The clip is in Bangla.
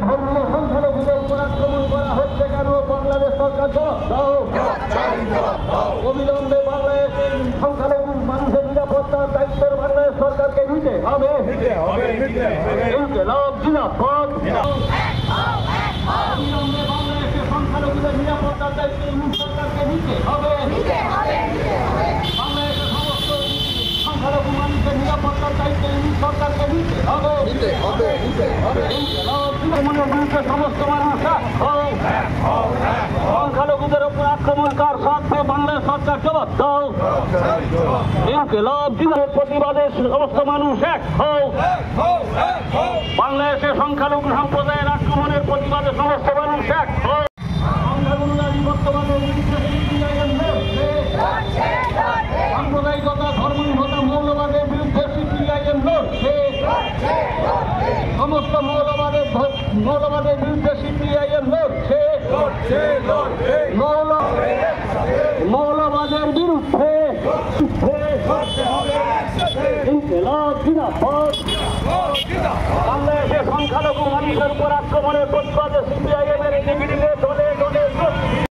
ধর্মীয় সংখ্যালঘুদের উপর আক্রমণ করা হচ্ছে কেন? বাংলাদেশ সরকার জবাব দাও। অবিলম্বে বাংলাদেশের সংখ্যালঘু মানুষের নিরাপত্তার দায়িত্বের বাংলাদেশ সরকারকে নিতে হবে। ইনকিলাব জিন্দাবাদ। অবিলম্বে বাংলাদেশের সংখ্যালঘুদের নিরাপত্তার দায়িত্ব সরকারকে নিতে হবে। বাংলাদেশের সমস্ত সংখ্যালঘু মানুষের নিরাপত্তার দায়িত্ব সরকারকে নিতে হবে। সমস্ত মানুষ সংখ্যালঘুদের উপর আক্রমণকার সাথে বাংলাদেশ সরকার জবাব দাও। ইনকিলাব জিন্দাবাদ। প্রতিবাদে সমস্ত মানুষ এক হও। বাংলাদেশের সংখ্যালঘু সম্প্রদায়ের আক্রমণের প্রতিবাদে সমস্ত মানুষ এক হও। বর্তমানে সাম্প্রদায়িকতা, ধর্মহীনতা, মৌলবাদের বিরুদ্ধে সিপিআইএম লড়ছে। সমস্ত মৌলবাদের বিরুদ্ধে সিপিআইএম লড়ছে। মৌলবাদের বিরুদ্ধে ইনকিলাব জিন্দাবাদ। বাংলাদেশের সংখ্যালঘু মানুষের উপর আক্রমণের প্রতিবাদে সিপিআইএম এর